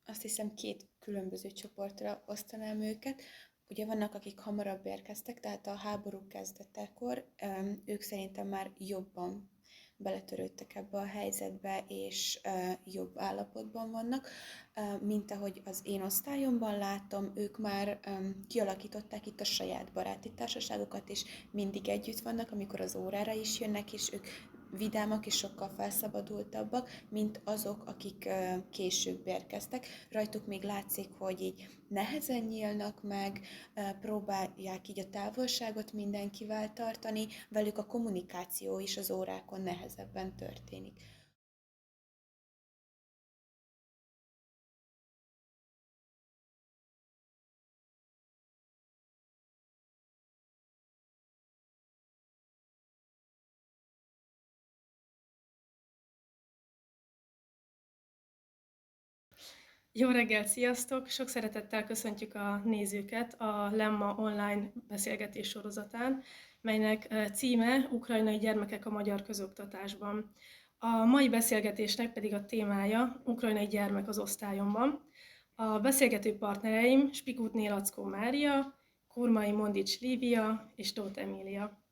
Azt hiszem két különböző csoportra osztanám őket. Ugye vannak, akik hamarabb érkeztek, tehát a háború kezdetekor ők szerintem már jobban beletörődtek ebbe a helyzetbe, és jobb állapotban vannak, mint ahogy az én osztályomban látom, ők már kialakították itt a saját baráti társaságokat, és mindig együtt vannak, amikor az órára is jönnek, és ők vidámak és sokkal felszabadultabbak, mint azok, akik később érkeztek. Rajtuk még látszik, hogy így nehezen nyílnak meg, próbálják így a távolságot mindenkivel tartani, velük a kommunikáció is az órákon nehezebben történik. Jó reggelt, sziasztok! Sok szeretettel köszöntjük a nézőket a Lemma online beszélgetés sorozatán, melynek címe Ukrajnai gyermekek a magyar közoktatásban. A mai beszélgetésnek pedig a témája Ukrajnai gyermek az osztályomban. A beszélgető partnereim Spikutné Lackó Mária, Kurmai Mondics Lívia és Tóth Emília.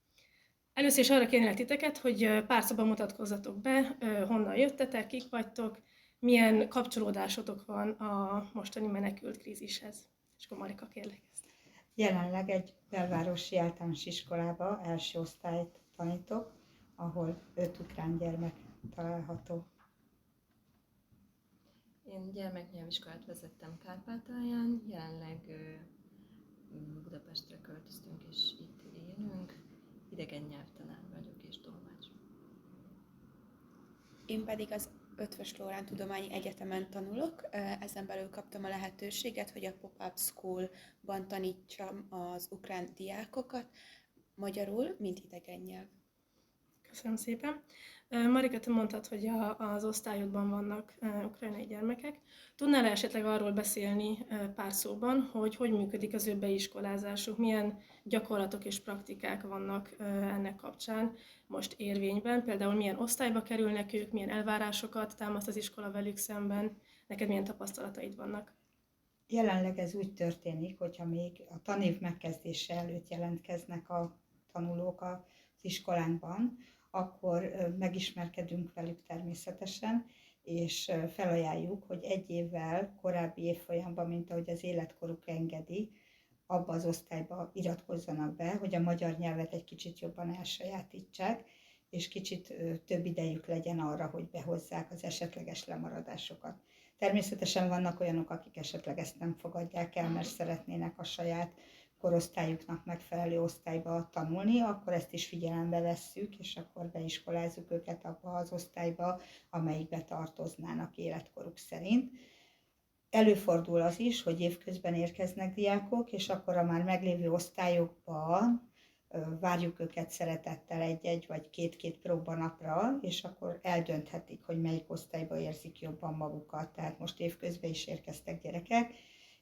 Először is arra kérnélek titeket, hogy pár szóban mutatkozzatok be, honnan jöttetek, kik vagytok, milyen kapcsolódásotok van a mostani menekült krízishez. És akkor Marika, kérlek ezt. Jelenleg egy belvárosi általános iskolába első osztályt tanítok, ahol 5 ukrán gyermek található. Én gyermeknyelviskolát vezettem Kárpátalján, jelenleg Budapestre költöztünk és itt élünk. Idegen nyelvtanár vagyok és tolmács. Én pedig az Ötvös Loránd Tudományi Egyetemen tanulok, ezen belül kaptam a lehetőséget, hogy a Pop-Up School-ban tanítsam az ukrán diákokat magyarul, mint idegen nyelv. Köszönöm szépen. Marika, te mondtad, hogy az osztályodban vannak ukrajnai gyermekek. Tudnál esetleg arról beszélni pár szóban, hogy működik az ő beiskolázásuk, milyen gyakorlatok és praktikák vannak ennek kapcsán most érvényben, például milyen osztályba kerülnek ők, milyen elvárásokat támaszt az iskola velük szemben, neked milyen tapasztalataid vannak? Jelenleg ez úgy történik, hogyha még a tanév megkezdése előtt jelentkeznek a tanulók az iskolánkban, akkor megismerkedünk velük természetesen, és felajánljuk, hogy egy évvel korábbi évfolyamban, mint ahogy az életkoruk engedi, abba az osztályba iratkozzanak be, hogy a magyar nyelvet egy kicsit jobban elsajátítsák, és kicsit több idejük legyen arra, hogy behozzák az esetleges lemaradásokat. Természetesen vannak olyanok, akik esetleg ezt nem fogadják el, mert szeretnének a saját korosztályuknak megfelelő osztályba tanulni, akkor ezt is figyelembe vesszük, és akkor beiskolázzuk őket abba az osztályba, amelyikbe tartoznának életkoruk szerint. Előfordul az is, hogy évközben érkeznek diákok, és akkor a már meglévő osztályokban várjuk őket szeretettel egy-egy vagy két-két próbanapra, és akkor eldönthetik, hogy melyik osztályba érzik jobban magukat. Tehát most évközben is érkeztek gyerekek,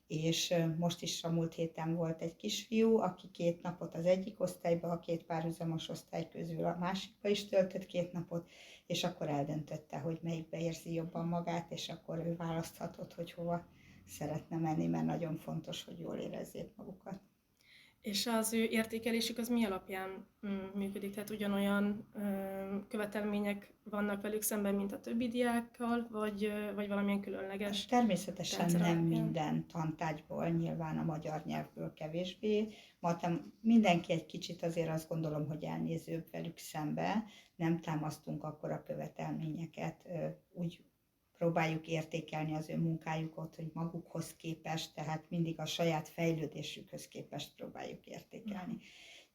és most is a múlt héten volt egy kisfiú, aki 2 napot az egyik osztályba, a 2 párhuzamos osztály közül a másikba is töltött 2 napot, és akkor eldöntötte, hogy melyikbe érzi jobban magát, és akkor ő választhatott, hogy hova szeretne menni, mert nagyon fontos, hogy jól érezzék magukat. És az ő értékelésük az mi alapján működik? Tehát ugyanolyan követelmények vannak velük szemben, mint a többi diákkal, vagy valamilyen különleges? Természetesen nem alapján? minden tantárgyból, nyilván a magyar nyelvből kevésbé. Mindenki egy kicsit azért azt gondolom, hogy elnézőbb velük szembe, nem támasztunk akkora követelményeket, úgy próbáljuk értékelni az ő munkájukat, hogy magukhoz képest, tehát mindig a saját fejlődésükhöz képest próbáljuk értékelni.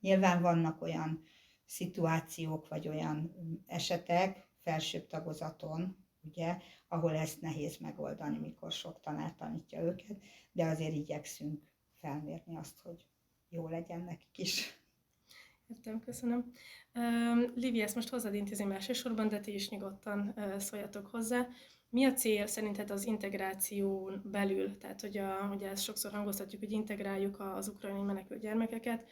Nyilván vannak olyan szituációk, vagy olyan esetek felsőbb tagozaton, ugye, ahol ezt nehéz megoldani, mikor sok tanár tanítja őket, de azért igyekszünk felmérni azt, hogy jó legyen nekik is. Értem, köszönöm. Livi, ezt most hozzád intézem elsősorban, de ti is nyugodtan szóljatok hozzá. Mi a cél szerinted az integráción belül? Tehát, hogy ezt sokszor hangoztatjuk, hogy integráljuk az ukrajnai menekült gyermekeket.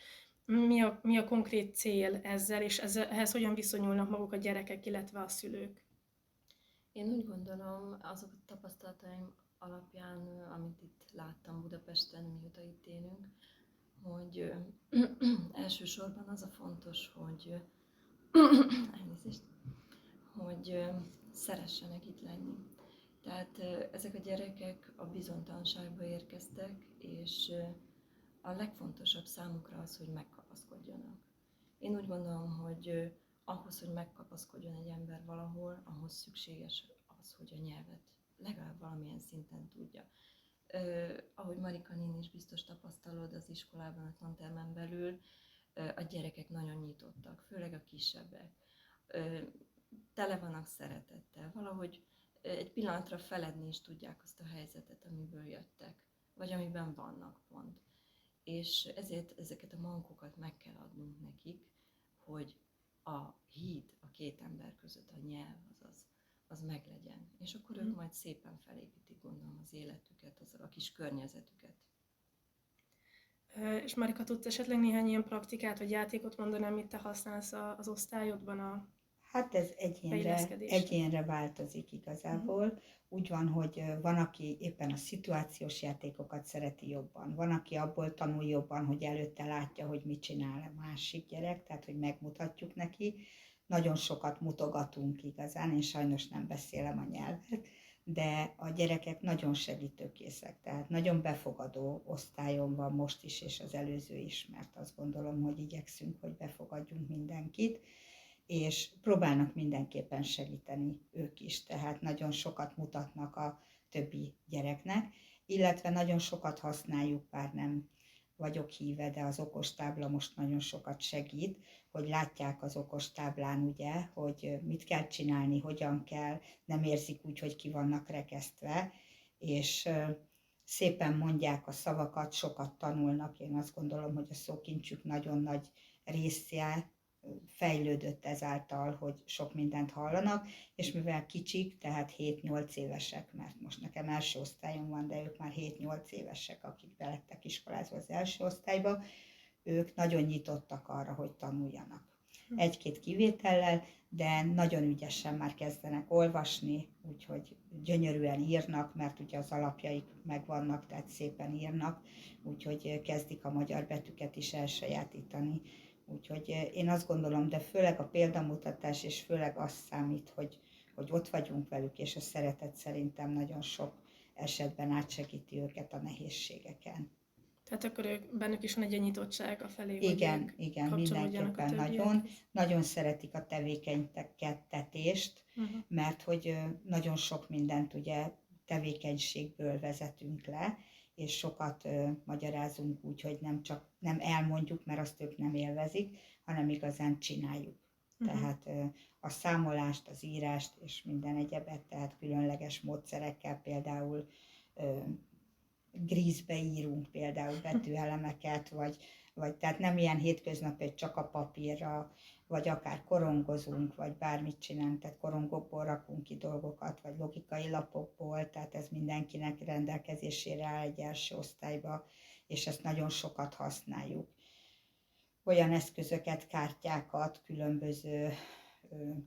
Mi a konkrét cél ezzel, és ehhez hogyan viszonyulnak maguk a gyerekek, illetve a szülők? Én úgy gondolom, azok a tapasztalataim alapján, amit itt láttam Budapesten, mióta itt élünk, hogy elsősorban az a fontos, hogy elnézést, hogy szeressenek itt lenni. Tehát ezek a gyerekek a bizonytalanságba érkeztek, és a legfontosabb számukra az, hogy megkapaszkodjanak. Én úgy gondolom, hogy ahhoz, hogy megkapaszkodjon egy ember valahol, ahhoz szükséges az, hogy a nyelvet legalább valamilyen szinten tudja. Ahogy Marika néni is biztos tapasztalod az iskolában, a tantermen belül, a gyerekek nagyon nyitottak, főleg a kisebbek. Tele vannak szeretettel, valahogy egy pillanatra feledni is tudják azt a helyzetet, amiből jöttek, vagy amiben vannak pont. És ezért ezeket a mankokat meg kell adnunk nekik, hogy a híd a két ember között, a nyelv az meglegyen. És akkor ők majd szépen felépítik, gondolom, az életüket, a kis környezetüket. És Marika, tudsz esetleg néhány ilyen praktikát vagy játékot mondani, amit te használsz az osztályodban Hát ez beilleszkedésre? egyénre változik igazából. Úgy van, hogy van, aki éppen a szituációs játékokat szereti jobban. Van, aki abból tanul jobban, hogy előtte látja, hogy mit csinál a másik gyerek, tehát hogy megmutatjuk neki. Nagyon sokat mutogatunk igazán, én sajnos nem beszélem a nyelvet, de a gyerekek nagyon segítőkészek, tehát nagyon befogadó osztályon van most is, és az előző is, mert azt gondolom, hogy igyekszünk, hogy befogadjunk mindenkit, és próbálnak mindenképpen segíteni ők is, tehát nagyon sokat mutatnak a többi gyereknek, illetve nagyon sokat használjuk, bár nem vagyok híve, de az okostábla most nagyon sokat segít, hogy látják az okostáblán, ugye, hogy mit kell csinálni, hogyan kell, nem érzik úgy, hogy ki vannak rekesztve, és szépen mondják a szavakat, sokat tanulnak. Én azt gondolom, hogy a szókincsük nagyon nagy része fejlődött ezáltal, hogy sok mindent hallanak, és mivel kicsik, tehát 7-8 évesek, mert most nekem első osztályon van, de ők már 7-8 évesek, akik belettek iskolázva az első osztályba, ők nagyon nyitottak arra, hogy tanuljanak. Egy-két kivétellel, de nagyon ügyesen már kezdenek olvasni, úgyhogy gyönyörűen írnak, mert ugye az alapjaik megvannak, tehát szépen írnak, úgyhogy kezdik a magyar betűket is elsajátítani. Úgyhogy én azt gondolom, de főleg a példamutatás, és főleg az számít, hogy ott vagyunk velük, és a szeretet szerintem nagyon sok esetben átsegíti őket a nehézségeken. Tehát akkor bennük is van egy nyitottság a felé, Igen, mindenképpen nagyon. Nagyon szeretik a tevékenykedtetést, mert hogy nagyon sok mindent ugye tevékenységből vezetünk le, és sokat magyarázunk úgy, hogy nem elmondjuk, mert azt ők nem élvezik, hanem igazán csináljuk. Tehát a számolást, az írást és minden egyebet, tehát különleges módszerekkel, például grízbe írunk például betűelemeket, vagy tehát nem ilyen hétköznapi, hogy csak a papírra, vagy akár korongozunk, vagy bármit csinálunk, tehát korongokból rakunk ki dolgokat, vagy logikai lapokból, tehát ez mindenkinek rendelkezésére áll egy első osztályba, és ezt nagyon sokat használjuk. Olyan eszközöket, kártyákat, különböző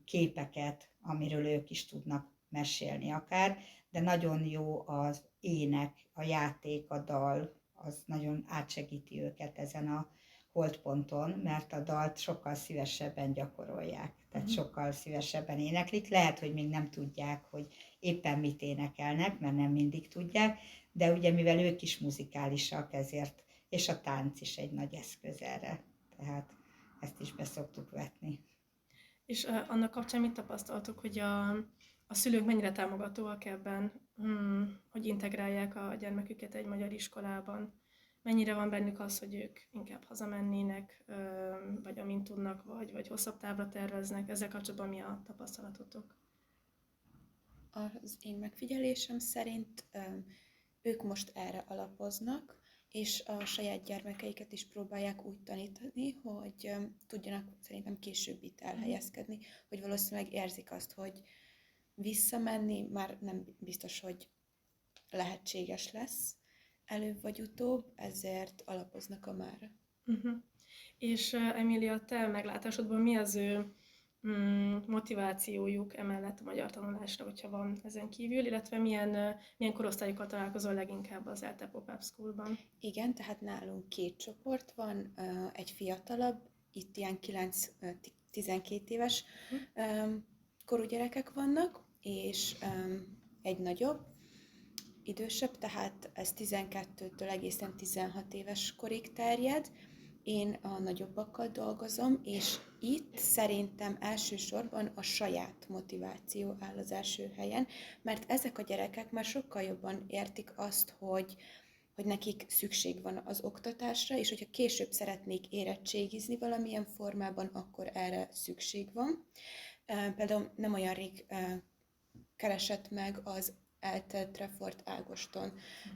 képeket, amiről ők is tudnak mesélni akár, de nagyon jó az ének, a játék, a dal, az nagyon átsegíti őket ezen a holdponton, mert a dalt sokkal szívesebben gyakorolják, tehát sokkal szívesebben éneklik. Lehet, hogy még nem tudják, hogy éppen mit énekelnek, mert nem mindig tudják, de ugye mivel ők is muzikálisak, ezért, és a tánc is egy nagy eszköz erre, tehát ezt is be szoktuk vetni. És annak kapcsán mit tapasztaltok, hogy a szülők mennyire támogatóak ebben, hogy integrálják a gyermeküket egy magyar iskolában? Mennyire van bennük az, hogy ők inkább hazamennének, vagy amint tudnak, vagy hosszabb távra terveznek? Ezzel kapcsolatban mi a tapasztalatotok? Az én megfigyelésem szerint ők most erre alapoznak, és a saját gyermekeiket is próbálják úgy tanítani, hogy tudjanak szerintem később itt elhelyezkedni, hogy valószínűleg érzik azt, hogy visszamenni már nem biztos, hogy lehetséges lesz előbb vagy utóbb, ezért alapoznak a mára. És Emília, te meglátásodban mi az ő motivációjuk emellett a magyar tanulásra, hogyha van ezen kívül, illetve milyen korosztályokkal találkozol leginkább az ELTE Pop-Up Schoolban? Igen, tehát nálunk 2 csoport van, egy fiatalabb, itt ilyen 9-12 éves korú gyerekek vannak, és egy nagyobb, idősebb, tehát ez 12-től egészen 16 éves korig terjed. Én a nagyobbakkal dolgozom, és itt szerintem elsősorban a saját motiváció áll az első helyen, mert ezek a gyerekek már sokkal jobban értik azt, hogy nekik szükség van az oktatásra, és hogyha később szeretnék érettségizni valamilyen formában, akkor erre szükség van. Például nem olyan rég keresett meg az ELTE Treffort Ágoston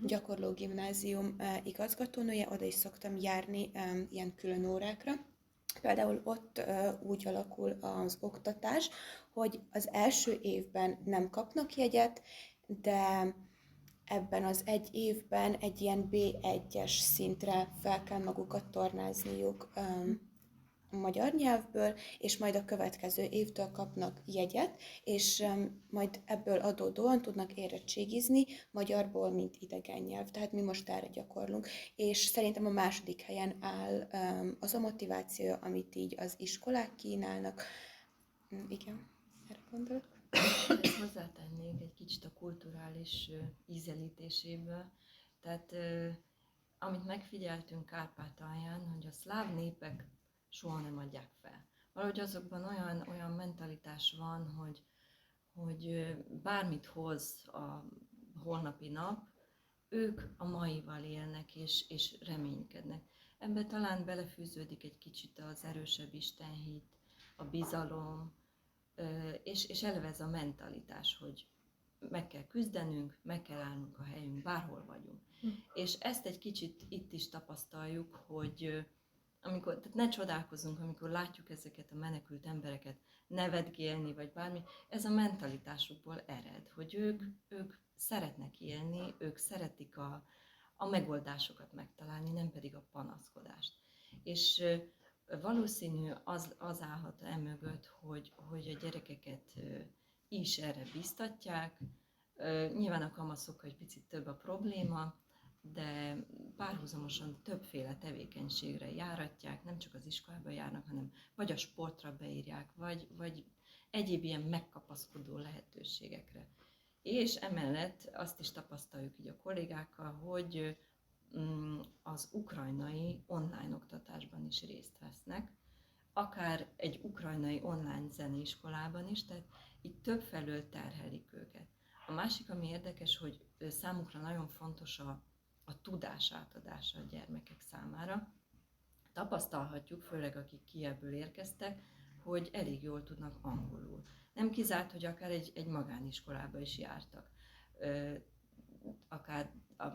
gyakorló gimnázium igazgatónője, oda is szoktam járni ilyen külön órákra. Például ott úgy alakul az oktatás, hogy az első évben nem kapnak jegyet, de ebben az egy évben egy ilyen B1-es szintre fel kell magukat tornázniuk a magyar nyelvből, és majd a következő évtől kapnak jegyet, és majd ebből adódóan tudnak érettségizni magyarból, mint idegen nyelv. Tehát mi most erre gyakorlunk. És szerintem a második helyen áll az a motiváció, amit így az iskolák kínálnak. Igen, erre gondolok. Ezt hozzátennék egy kicsit a kulturális ízelítéséből. Tehát amit megfigyeltünk Kárpátalján, hogy a szláv népek soha nem adják fel. Valahogy azokban olyan mentalitás van, hogy bármit hoz a holnapi nap, ők a maival élnek és reménykednek. Ebben talán belefűződik egy kicsit az erősebb istenhit, a bizalom, és eleve ez a mentalitás, hogy meg kell küzdenünk, meg kell állnunk a helyünk, bárhol vagyunk. És ezt egy kicsit itt is tapasztaljuk, hogy tehát ne csodálkozunk, amikor látjuk ezeket a menekült embereket nevetgélni, vagy bármi, ez a mentalitásukból ered, hogy ők szeretnek élni, ők szeretik a megoldásokat megtalálni, nem pedig a panaszkodást. És valószínű az állhat emögött, hogy a gyerekeket is erre biztatják. Nyilván a kamaszok egy picit több a probléma, de párhuzamosan többféle tevékenységre járatják, nem csak az iskolába járnak, hanem vagy a sportra beírják, vagy egyéb ilyen megkapaszkodó lehetőségekre. És emellett azt is tapasztaljuk így a kollégákkal, hogy az ukrajnai online oktatásban is részt vesznek, akár egy ukrajnai online zeneiskolában is, tehát itt többfelől terhelik őket. A másik, ami érdekes, hogy számukra nagyon fontos a tudás átadása a gyermekek számára. Tapasztalhatjuk, főleg akik Kijevből érkeztek, hogy elég jól tudnak angolul. Nem kizárt, hogy akár egy magániskolába is jártak, akár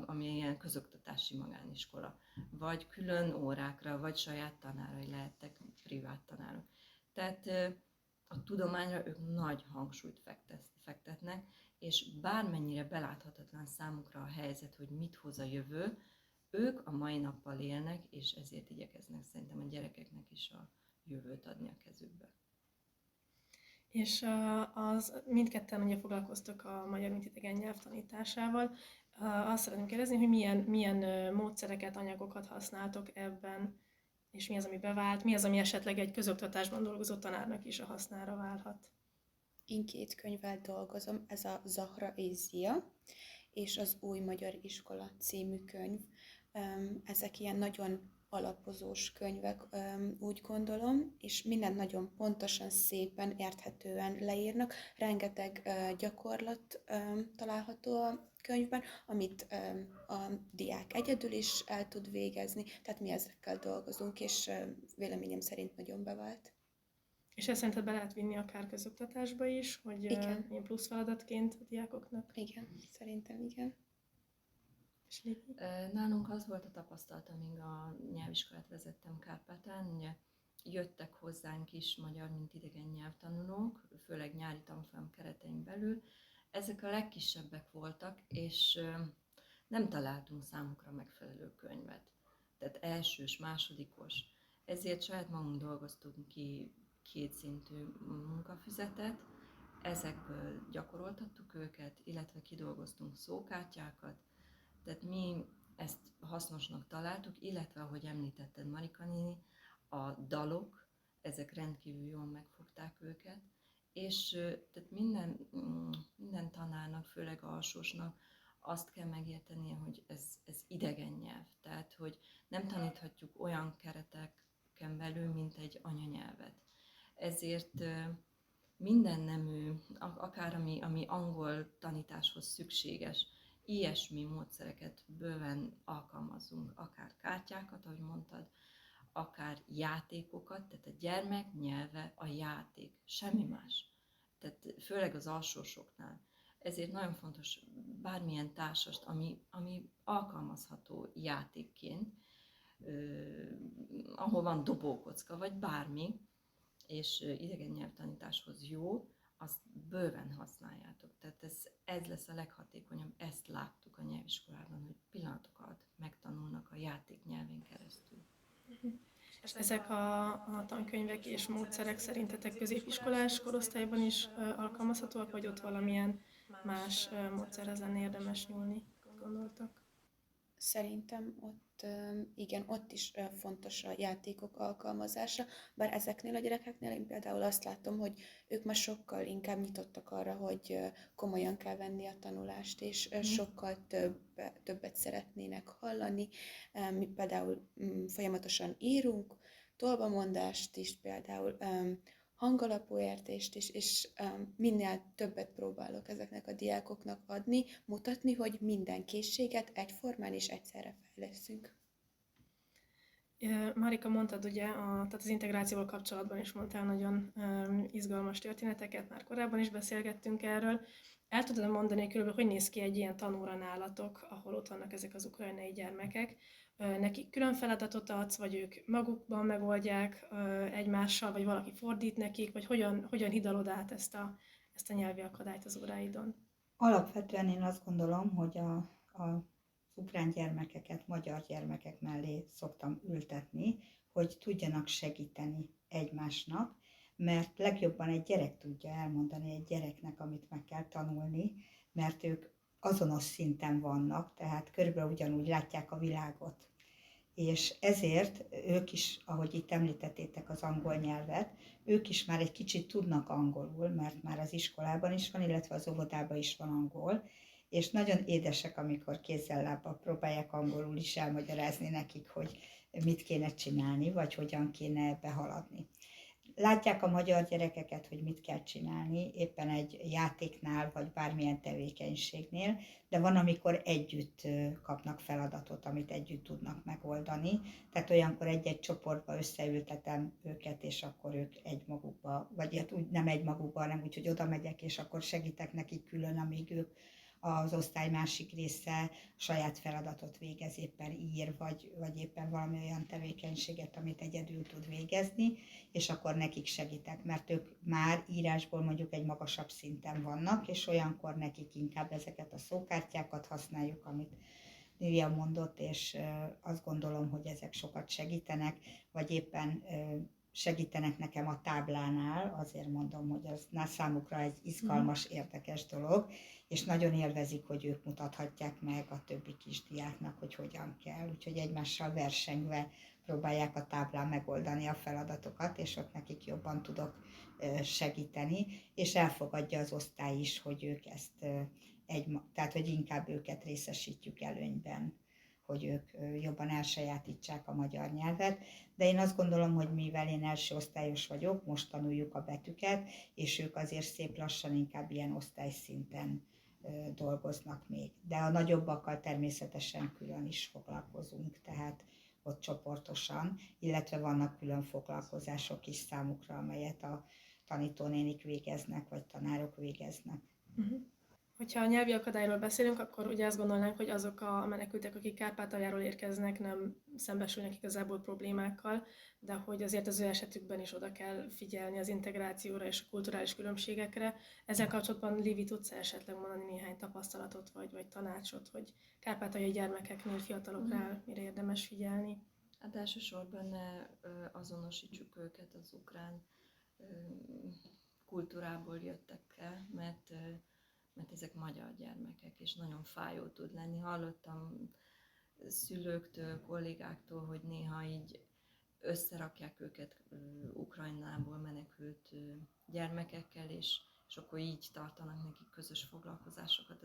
ami ilyen közoktatási magániskola, vagy külön órákra, vagy saját tanárai lehettek, privát tanárok. Tehát a tudományra ők nagy hangsúlyt fektetnek, és bármennyire beláthatatlan számukra a helyzet, hogy mit hoz a jövő, ők a mai nappal élnek, és ezért igyekeznek szerintem a gyerekeknek is a jövőt adni a kezükbe. És mindketten ugye foglalkoztok a magyar mint idegen nyelv tanításával. Azt szeretném kérdezni, hogy milyen módszereket, anyagokat használtok ebben, és mi az, ami bevált, mi az, ami esetleg egy közoktatásban dolgozó tanárnak is a hasznára válhat. Én 2 könyvvel dolgozom, ez a Zahra és Zia, és az Új Magyar Iskola című könyv. Ezek ilyen nagyon alapozós könyvek, úgy gondolom, és minden nagyon pontosan, szépen, érthetően leírnak. Rengeteg gyakorlat található a könyvben, amit a diák egyedül is el tud végezni, tehát mi ezekkel dolgozunk, és véleményem szerint nagyon bevált. És ezt szerinted be lehet vinni akár közoktatásba is, hogy ilyen plusz feladatként a diákoknak? Igen, szerintem igen. Nálunk az volt a tapasztalat, amíg a nyelviskolát vezettem Kárpátán, ugye jöttek hozzánk is magyar, mint idegen nyelvtanulók, főleg nyári tanfolyam keretein belül. Ezek a legkisebbek voltak, és nem találtunk számukra megfelelő könyvet. Tehát elsős, másodikos. Ezért saját magunk dolgoztunk ki kétszintű munkafüzetet, ezekből gyakoroltattuk őket, illetve kidolgoztunk szókártyákat, tehát mi ezt hasznosnak találtuk, illetve ahogy említetted Marika néni, a dalok, ezek rendkívül jól megfogták őket, és tehát minden tanárnak, főleg alsósnak azt kell megértenie, hogy ez idegen nyelv, tehát hogy nem taníthatjuk olyan kereteken belül, mint egy anyanyelvet. Ezért minden nemű, akár ami angol tanításhoz szükséges, ilyesmi módszereket bőven alkalmazunk, akár kártyákat, ahogy mondtad, akár játékokat, tehát a gyermek nyelve a játék, semmi más. Tehát főleg az alsósoknál. Ezért nagyon fontos bármilyen társast, ami alkalmazható játékként, ahol van dobókocka, vagy bármi, és idegen nyelvtanításhoz jó, azt bőven használjátok. Tehát ez lesz a leghatékonyabb, ezt láttuk a nyelviskolában, hogy pillanatok alatt megtanulnak a játék nyelvén keresztül. És ezek a tankönyvek és módszerek szerintetek középiskolás korosztályban is alkalmazhatóak, vagy ott valamilyen más módszerhez lenne érdemes nyúlni, gondoltak? Szerintem ott, igen, ott is fontos a játékok alkalmazása, bár ezeknél a gyerekeknél én például azt látom, hogy ők már sokkal inkább nyitottak arra, hogy komolyan kell venni a tanulást, és sokkal többet szeretnének hallani. Mi például folyamatosan írunk, tolbamondást is például, hangalapú értést is, és minél többet próbálok ezeknek a diákoknak adni, mutatni, hogy minden készséget egyformán és egyszerre fejleszünk. Marika, mondtad ugye, tehát az integrációval kapcsolatban is mondtál nagyon izgalmas történeteket, már korábban is beszélgettünk erről. El tudod mondani, hogy körülbelül hogy néz ki egy ilyen tanóra nálatok, ahol ott vannak ezek az ukrajnai gyermekek? Nekik külön feladatot adsz, vagy ők magukban megoldják egymással, vagy valaki fordít nekik, vagy hogyan hidalod át ezt a nyelvi akadályt az óráidon? Alapvetően én azt gondolom, hogy az ukrán gyermekeket magyar gyermekek mellé szoktam ültetni, hogy tudjanak segíteni egymásnak, mert legjobban egy gyerek tudja elmondani egy gyereknek, amit meg kell tanulni, mert ők azonos szinten vannak, tehát körülbelül ugyanúgy látják a világot. És ezért ők is, ahogy itt említettétek az angol nyelvet, ők is már egy kicsit tudnak angolul, mert már az iskolában is van, illetve az óvodában is van angol, és nagyon édesek, amikor kézzel-lábbal próbálják angolul is elmagyarázni nekik, hogy mit kéne csinálni, vagy hogyan kéne behaladni. Látják a magyar gyerekeket, hogy mit kell csinálni, éppen egy játéknál, vagy bármilyen tevékenységnél, de van, amikor együtt kapnak feladatot, amit együtt tudnak megoldani. Tehát olyankor egy-egy csoportba összeültetem őket, és akkor ők egymagukba, vagy hát úgy nem egymagukba, hanem úgy, hogy oda megyek, és akkor segítek nekik külön, amíg ők az osztály másik része saját feladatot végez, éppen ír, vagy éppen valami olyan tevékenységet, amit egyedül tud végezni, és akkor nekik segítek, mert ők már írásból mondjuk egy magasabb szinten vannak, és olyankor nekik inkább ezeket a szókártyákat használjuk, amit Lilia mondott, és azt gondolom, hogy ezek sokat segítenek, vagy éppen segítenek nekem a táblánál, azért mondom, hogy az számukra egy izgalmas, érdekes dolog, és nagyon élvezik, hogy ők mutathatják meg a többi kisdiáknak, hogy hogyan kell. Úgyhogy egymással versengve próbálják a táblán megoldani a feladatokat, és ott nekik jobban tudok segíteni, és elfogadja az osztály is, hogy ők ezt tehát hogy inkább őket részesítjük előnyben, hogy ők jobban elsajátítsák a magyar nyelvet, de én azt gondolom, hogy mivel én első osztályos vagyok, most tanuljuk a betűket, és ők azért szép lassan inkább ilyen osztályszinten dolgoznak még. De a nagyobbakkal természetesen külön is foglalkozunk, tehát ott csoportosan, illetve vannak külön foglalkozások is számukra, amelyet a tanítónénik végeznek, vagy tanárok végeznek. Hogyha a nyelvi akadályról beszélünk, akkor ugye azt gondolnánk, hogy azok a menekültek, akik Kárpátaljáról érkeznek, nem szembesülnek igazából problémákkal, de hogy azért az ő esetükben is oda kell figyelni az integrációra és a kulturális különbségekre. Ezzel kapcsolatban, Livi, tudsz esetleg mondani néhány tapasztalatot vagy tanácsot, hogy kárpátaljai gyermekeknél, fiataloknál mire érdemes figyelni? Hát elsősorban ne azonosítsuk őket az ukrán kultúrából jöttek el, mert ezek magyar gyermekek, és nagyon fájó tud lenni. Hallottam szülőktől, kollégáktól, hogy néha így összerakják őket Ukrajnából menekült gyermekekkel, és akkor így tartanak nekik közös foglalkozásokat,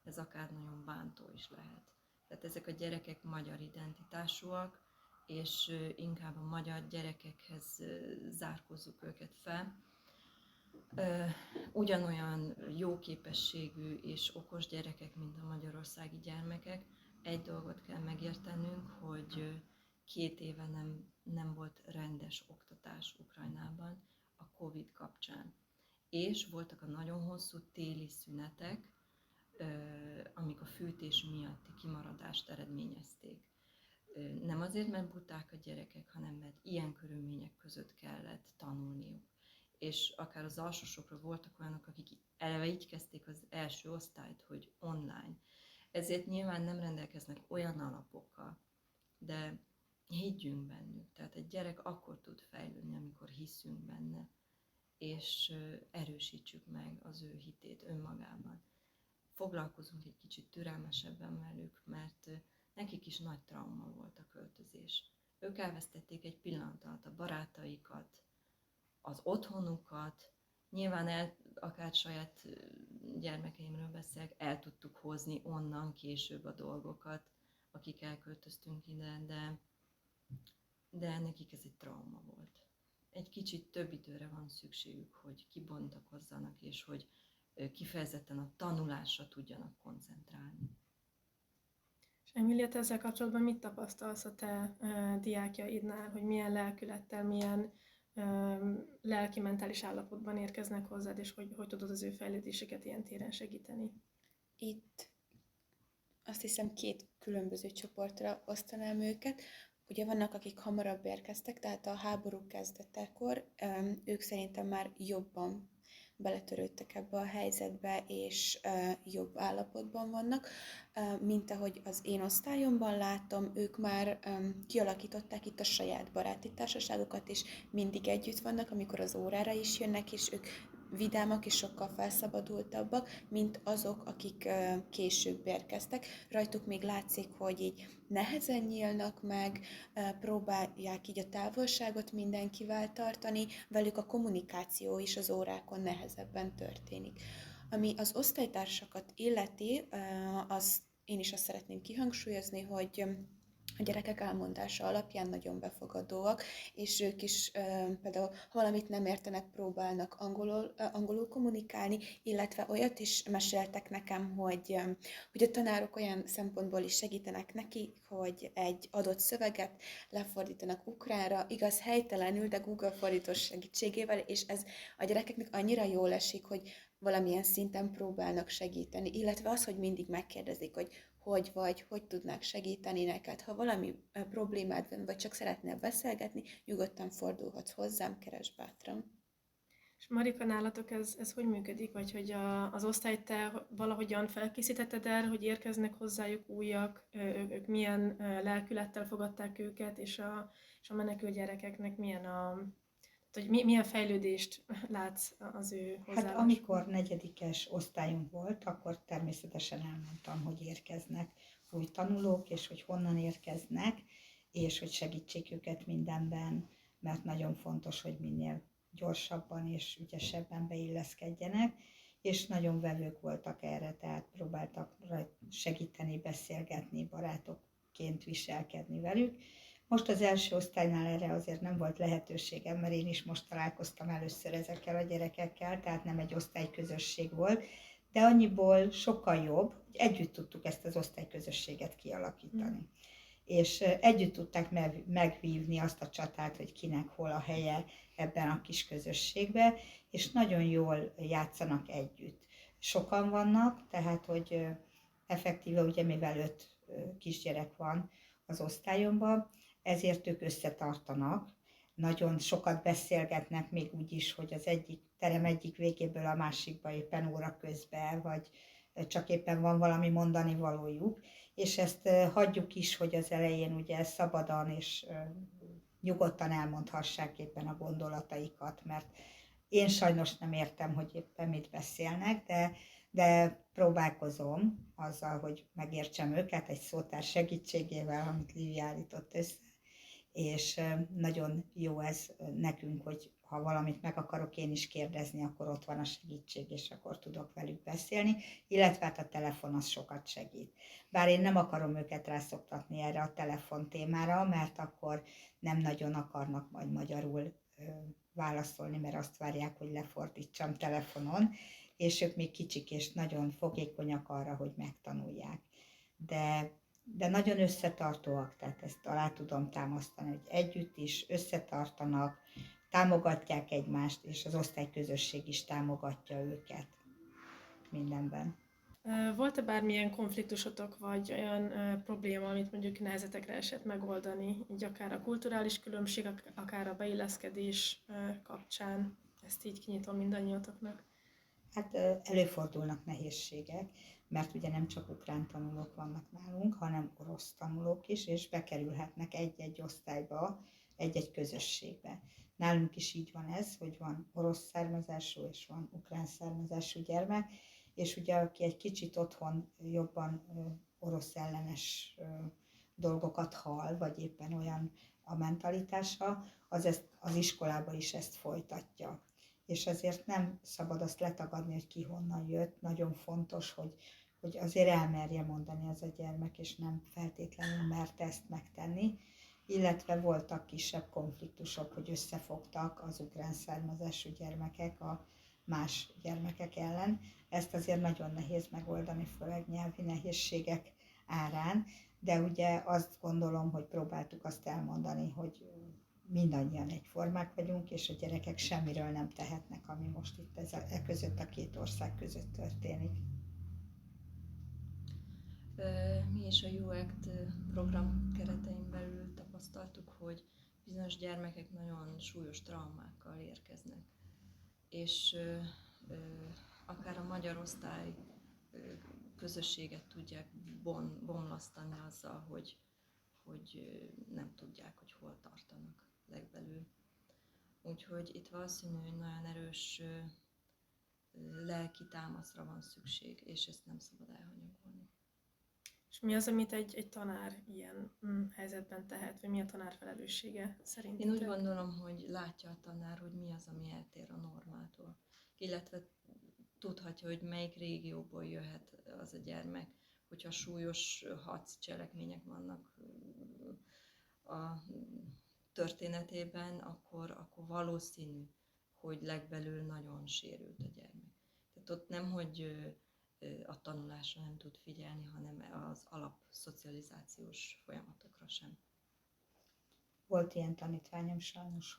ez akár nagyon bántó is lehet. Tehát ezek a gyerekek magyar identitásúak, és inkább a magyar gyerekekhez zárkózzuk őket fel. Ugyanolyan jó képességű és okos gyerekek, mint a magyarországi gyermekek. Egy dolgot kell megértenünk, hogy 2 éve nem volt rendes oktatás Ukrajnában a Covid kapcsán. És voltak a nagyon hosszú téli szünetek, amik a fűtés miatti kimaradást eredményezték. Nem azért, mert buták a gyerekek, hanem mert ilyen körülmények között kellett tanulniuk. És akár az alsósokra voltak olyanok, akik eleve így kezdték az első osztályt, hogy online. Ezért nyilván nem rendelkeznek olyan alapokkal, de higgyünk bennük. Tehát egy gyerek akkor tud fejlődni, amikor hiszünk benne, és erősítsük meg az ő hitét önmagában. Foglalkozunk egy kicsit türelmesebben velük, mert nekik is nagy trauma volt a költözés. Ők elvesztették egy pillanat alatt a barátaikat, az otthonukat, nyilván akár saját gyermekeimről beszélek, el tudtuk hozni onnan később a dolgokat, akik elköltöztünk ide, de nekik ez egy trauma volt. Egy kicsit több időre van szükségük, hogy kibontakozzanak, és hogy kifejezetten a tanulásra tudjanak koncentrálni. És Emília, te ezzel kapcsolatban mit tapasztalsz a te diákjaidnál, hogy milyen lelkülettel, milyen lelki-mentális állapotban érkeznek hozzád, és hogy tudod az ő fejlődéseket ilyen téren segíteni? Itt azt hiszem 2 különböző csoportra osztanám őket. Ugye vannak, akik hamarabb érkeztek, tehát a háború kezdetekor ők szerintem már jobban beletörődtek ebbe a helyzetbe, és jobb állapotban vannak, mint ahogy az én osztályomban látom, ők már kialakították itt a saját baráti társaságokat, és mindig együtt vannak, amikor az órára is jönnek, és ők vidámak és sokkal felszabadultabbak, mint azok, akik később érkeztek. Rajtuk még látszik, hogy így nehezen nyílnak meg, próbálják így a távolságot mindenkivel tartani, velük a kommunikáció is az órákon nehezebben történik. Ami az osztálytársakat illeti, én is azt szeretném kihangsúlyozni, hogy a gyerekek elmondása alapján nagyon befogadóak, és ők is például, ha valamit nem értenek, próbálnak angolul kommunikálni, illetve olyat is meséltek nekem, hogy a tanárok olyan szempontból is segítenek neki, hogy egy adott szöveget lefordítanak ukránra, igaz helytelenül, de Google fordítós segítségével, és ez a gyerekeknek annyira jól esik, hogy valamilyen szinten próbálnak segíteni, illetve az, hogy mindig megkérdezik, hogy tudnák segíteni neked. Ha valami problémád van, vagy csak szeretnél beszélgetni, nyugodtan fordulhatsz hozzám, keresd bátran. És Marika, nálatok ez hogy működik? Vagy hogy az osztályt te valahogyan felkészítetted erre, hogy érkeznek hozzájuk újak, ők milyen lelkülettel fogadták őket, és a menekült gyerekeknek milyen fejlődést látsz az ő hozzáállásukban? Hát amikor 4. osztályunk volt, akkor természetesen elmondtam, hogy érkeznek új tanulók, és hogy honnan érkeznek, és hogy segítsék őket mindenben, mert nagyon fontos, hogy minél gyorsabban és ügyesebben beilleszkedjenek, és nagyon vevők voltak erre, tehát próbáltak segíteni, beszélgetni, barátokként viselkedni velük. Most az első osztálynál erre azért nem volt lehetőségem, mert én is most találkoztam először ezekkel a gyerekekkel, tehát nem egy osztályközösség volt, de annyiból sokkal jobb, hogy együtt tudtuk ezt az osztályközösséget kialakítani. És együtt tudták megvívni azt a csatát, hogy kinek hol a helye ebben a kis közösségben, és nagyon jól játszanak együtt. Sokan vannak, tehát hogy effektíve ugye mivel 5 kisgyerek van az osztályomban, ezért ők összetartanak, nagyon sokat beszélgetnek, még úgy is, hogy az egyik terem egyik végéből a másikba éppen óra közben, vagy csak éppen van valami mondani valójuk, és ezt hagyjuk is, hogy az elején ugye szabadon és nyugodtan elmondhassák éppen a gondolataikat, mert én sajnos nem értem, hogy éppen mit beszélnek, de próbálkozom azzal, hogy megértsem őket egy szótár segítségével, amit Lívia állított össze, és nagyon jó ez nekünk, hogy ha valamit meg akarok én is kérdezni, akkor ott van a segítség, és akkor tudok velük beszélni, illetve hát a telefon az sokat segít. Bár én nem akarom őket rászoktatni erre a telefon témára, mert akkor nem nagyon akarnak majd magyarul válaszolni, mert azt várják, hogy lefordítsam telefonon, és ők még kicsik és nagyon fogékonyak arra, hogy megtanulják. De nagyon összetartóak, tehát ezt alá tudom támasztani, hogy együtt is összetartanak, támogatják egymást, és az osztályközösség is támogatja őket mindenben. Volt-e bármilyen konfliktusotok, vagy olyan probléma, amit mondjuk nehezetekre esett megoldani, így akár a kulturális különbség, akár a beilleszkedés kapcsán? Ezt így kinyitom mindannyiatoknak. Hát előfordulnak nehézségek, mert ugye nem csak ukrán tanulók vannak nálunk, hanem orosz tanulók is, és bekerülhetnek egy-egy osztályba, egy-egy közösségbe. Nálunk is így van ez, hogy van orosz származású és van ukrán származású gyermek, és ugye aki egy kicsit otthon jobban orosz ellenes dolgokat hall, vagy éppen olyan a mentalitása, az iskolába is ezt folytatja. És azért nem szabad azt letagadni, hogy ki honnan jött. Nagyon fontos, hogy azért elmerje mondani az a gyermek, és nem feltétlenül merte ezt megtenni. Illetve voltak kisebb konfliktusok, hogy összefogtak az ukrán származású gyermekek a más gyermekek ellen. Ezt azért nagyon nehéz megoldani, főleg nyelvi nehézségek árán, de ugye azt gondolom, hogy próbáltuk azt elmondani, hogy mindannyian egyformák vagyunk, és a gyerekek semmiről nem tehetnek, ami most itt között a két ország között történik. Mi is a UACT program keretein belül tapasztaltuk, hogy bizonyos gyermekek nagyon súlyos traumákkal érkeznek, és akár a magyar osztály közösséget tudják bomlasztani azzal, hogy nem tudják, hogy hol tartanak legbelül. Úgyhogy itt valószínű, hogy nagyon erős lelki támaszra van szükség, és ezt nem szabad elhanyagolni. És mi az, amit egy tanár ilyen helyzetben tehet, vagy mi a tanár felelőssége szerintetek? Én úgy gondolom, hogy látja a tanár, hogy mi az, ami eltér a normától, illetve tudhatja, hogy melyik régióból jöhet az a gyermek, hogyha súlyos hadcselekmények vannak a történetében, akkor valószínű, hogy legbelül nagyon sérült a gyermek. Tehát ott nem, hogy a tanulásra nem tud figyelni, hanem az alapszocializációs folyamatokra sem. Volt ilyen tanítványom sajnos,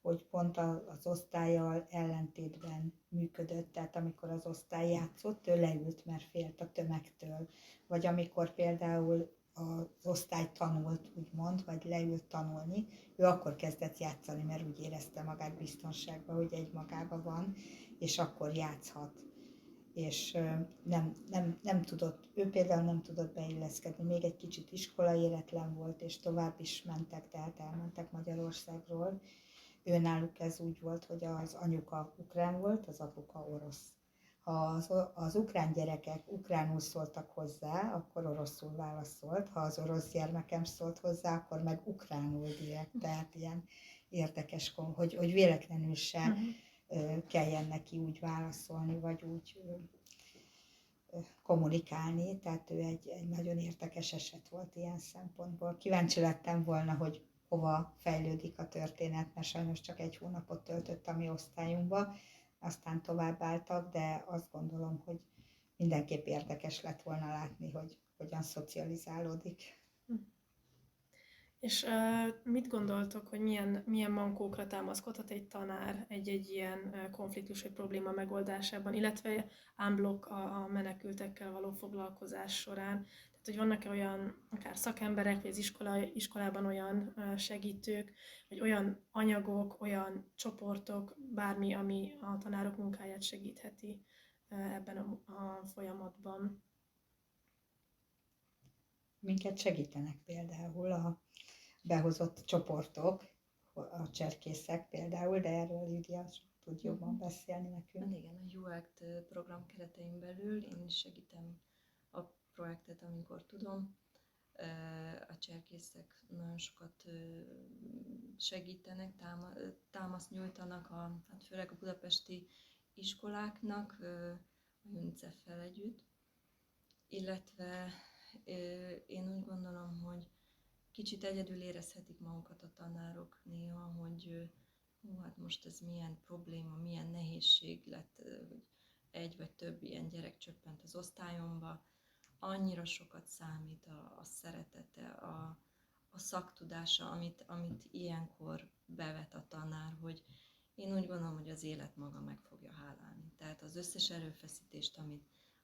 hogy pont az osztállyal ellentétben működött, tehát amikor az osztály játszott, ő leült, mert félt a tömegtől, vagy amikor például az osztály tanult, úgymond, vagy leült tanulni, ő akkor kezdett játszani, mert úgy érezte magát biztonságban, hogy egymagában van, és akkor játszhat. És nem tudott, ő például nem tudott beilleszkedni, még egy kicsit iskolaéretlen volt, és tovább is mentek, tehát elmentek Magyarországról. Őnáluk ez úgy volt, hogy az anyuka ukrán volt, az apuka orosz. Ha az ukrán gyerekek ukránul szóltak hozzá, akkor oroszul válaszolt, ha az orosz gyermekem szólt hozzá, akkor meg ukránul direkt, tehát ilyen érdekes, hogy véletlenül se kelljen neki úgy válaszolni, vagy úgy kommunikálni, tehát ő egy nagyon érdekes eset volt ilyen szempontból. Kíváncsi lettem volna, hogy hova fejlődik a történet, mert sajnos csak 1 hónapot töltött a mi osztályunkba, aztán tovább álltak, de azt gondolom, hogy mindenképp érdekes lett volna látni, hogy hogyan szocializálódik. És mit gondoltok, hogy milyen mankókra támaszkodhat egy tanár egy ilyen konfliktus vagy probléma megoldásában, illetve unblock a menekültekkel való foglalkozás során? Tehát, hogy vannak-e olyan akár szakemberek, vagy az iskolában olyan segítők, vagy olyan anyagok, olyan csoportok, bármi, ami a tanárok munkáját segítheti ebben a folyamatban? Minket segítenek például a behozott csoportok, a cserkészek például, de erről Lídia tud jobban beszélni nekünk. Igen, a UACT program keretein belül én is segítem a projektet, amikor tudom. A cserkészek nagyon sokat segítenek, támaszt nyújtanak, hát főleg a budapesti iskoláknak, a UNICEF-fel együtt. Illetve én úgy gondolom, hogy kicsit egyedül érezhetik magukat a tanárok néha, hogy hát most ez milyen probléma, milyen nehézség lett, hogy egy vagy több ilyen gyerek csöppent az osztályomba. Annyira sokat számít a szeretete, a szaktudása, amit ilyenkor bevet a tanár, hogy én úgy gondolom, hogy az élet maga meg fogja hálálni. Tehát az összes erőfeszítést,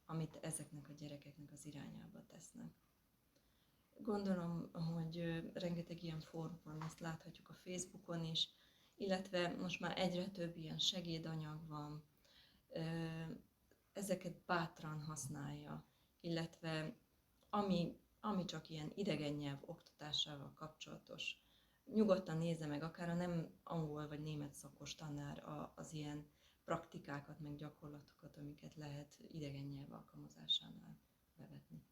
amit ezeknek a gyerekeknek az irányába tesznek. Gondolom, hogy rengeteg ilyen fórum van, ezt láthatjuk a Facebookon is, illetve most már egyre több ilyen segédanyag van, ezeket bátran használja, illetve ami csak ilyen idegen nyelv oktatásával kapcsolatos. Nyugodtan nézze meg akár a nem angol vagy német szakos tanár az ilyen praktikákat, meg gyakorlatokat, amiket lehet idegen nyelv alkalmazásánál bevetni.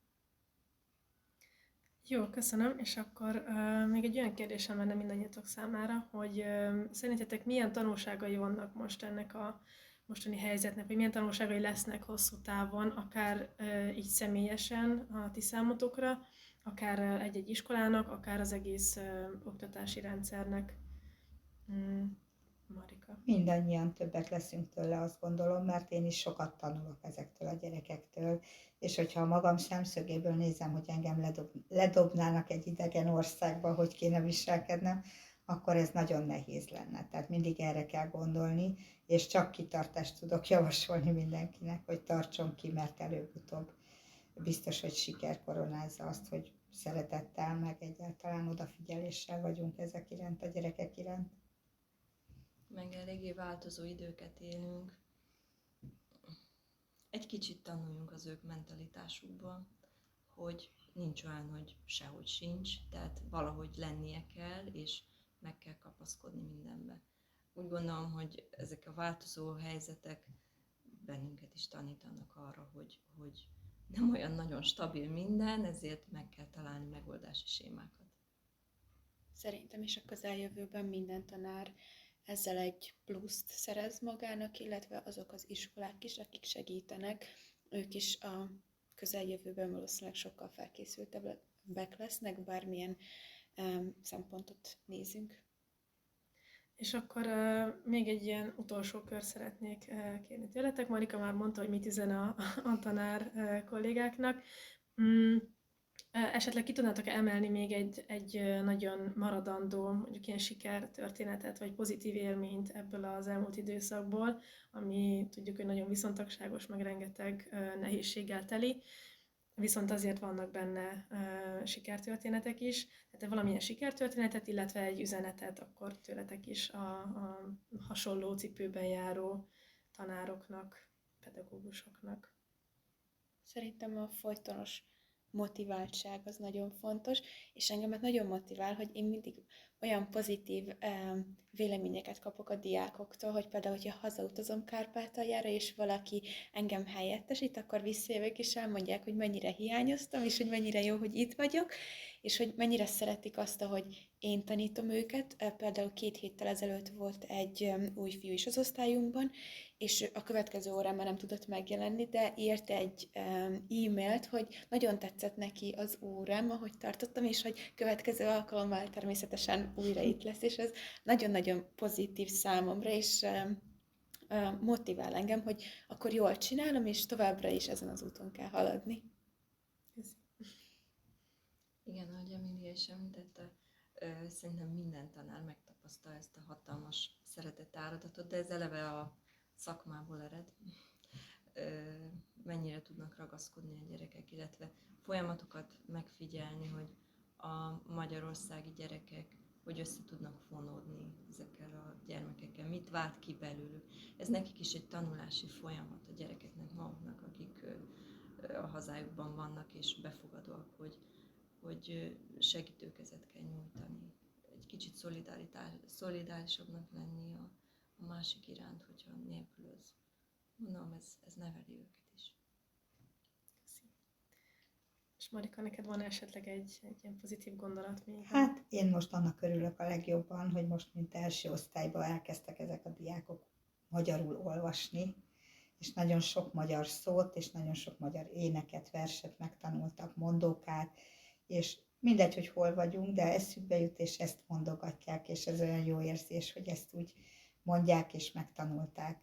Jó, köszönöm, és akkor még egy olyan kérdésem lenne mindannyiatok számára, hogy szerintetek milyen tanulságai vannak most ennek a mostani helyzetnek, vagy milyen tanulságai lesznek hosszú távon, akár így személyesen a ti számotokra, akár egy-egy iskolának, akár az egész oktatási rendszernek. Marika. Mindannyian többek leszünk tőle, azt gondolom, mert én is sokat tanulok ezektől a gyerekektől, és hogyha a magam szemszögéből nézem, hogy engem ledobnának egy idegen országba, hogy kéne viselkednem, akkor ez nagyon nehéz lenne. Tehát mindig erre kell gondolni, és csak kitartást tudok javasolni mindenkinek, hogy tartson ki, mert előbb-utóbb biztos, hogy siker koronázza azt, hogy szeretettel, meg egyáltalán odafigyeléssel vagyunk ezek iránt, a gyerekek iránt. Meg eléggé változó időket élünk. Egy kicsit tanuljunk az ők mentalitásukból, hogy nincs olyan, hogy sehogy sincs, tehát valahogy lennie kell, és meg kell kapaszkodni mindenbe. Úgy gondolom, hogy ezek a változó helyzetek bennünket is tanítanak arra, hogy nem olyan nagyon stabil minden, ezért meg kell találni megoldási sémákat. Szerintem is a közeljövőben minden tanár ezzel egy pluszt szerez magának, illetve azok az iskolák is, akik segítenek, ők is a közeljövőben valószínűleg sokkal felkészültebbek lesznek, bármilyen szempontot nézünk. És akkor még egy ilyen utolsó kör szeretnék kérni tőletek. Marika már mondta, hogy mit üzen a tanár kollégáknak. Esetleg ki tudnátok emelni még egy nagyon maradandó, mondjuk ilyen sikertörténetet, vagy pozitív élményt ebből az elmúlt időszakból, ami tudjuk, hogy nagyon viszontagságos, meg rengeteg nehézséggel teli, viszont azért vannak benne sikertörténetek is. Tehát valamilyen sikertörténetet, illetve egy üzenetet akkor tőletek is a hasonló cipőben járó tanároknak, pedagógusoknak. Szerintem a folytonos motiváltság az nagyon fontos, és engemet nagyon motivál, hogy én mindig olyan pozitív véleményeket kapok a diákoktól, hogy például, hogyha hazautazom Kárpátaljára, és valaki engem helyettesít, akkor visszajövök, és elmondják, hogy mennyire hiányoztam, és hogy mennyire jó, hogy itt vagyok, és hogy mennyire szeretik azt, hogy én tanítom őket. Például 2 héttel ezelőtt volt egy új fiú is az osztályunkban, és a következő órán már nem tudott megjelenni, de írt egy e-mailt, hogy nagyon tetszett neki az órám, ahogy tartottam, és hogy következő alkalommal természetesen újra itt lesz, és ez nagyon-nagyon pozitív számomra, és motivál engem, hogy akkor jól csinálom, és továbbra is ezen az úton kell haladni. Igen, ahogy Emilia is említette, szerintem minden tanár megtapasztal ezt a hatalmas szeretetáradatot, de ez eleve a szakmából ered. Mennyire tudnak ragaszkodni a gyerekek, illetve folyamatokat megfigyelni, hogy a magyarországi gyerekek hogy össze tudnak fonódni ezekkel a gyermekekkel, mit vált ki belőlük. Ez nekik is egy tanulási folyamat, a gyerekeknek maguknak, akik a hazájukban vannak és befogadóak, hogy segítőkezet kell nyújtani egy kicsit szolidárisabbnak lenni a másik iránt, hogyha nélkülöz. Mondom, ez neveli őket is. És Marika, neked van esetleg egy ilyen pozitív gondolat még? Hát én most annak örülök a legjobban, hogy most mint első osztályban elkezdtek ezek a diákok magyarul olvasni, és nagyon sok magyar szót, és nagyon sok magyar éneket, verset megtanultak, mondókát, és mindegy, hogy hol vagyunk, de eszükbe jut, és ezt mondogatják, és ez olyan jó érzés, hogy ezt úgy mondják, és megtanulták.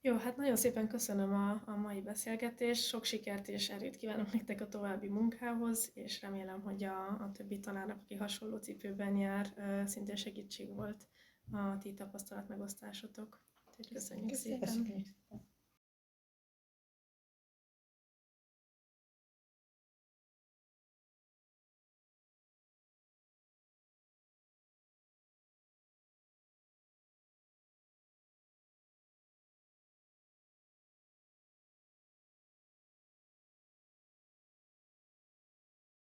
Jó, hát nagyon szépen köszönöm a mai beszélgetést, sok sikert és erőt kívánok nektek a további munkához, és remélem, hogy a többi tanárnak, aki hasonló cipőben jár, szintén segítség volt a ti tapasztalatmegosztásotok. Úgyhogy köszönjük szépen! Köszönjük.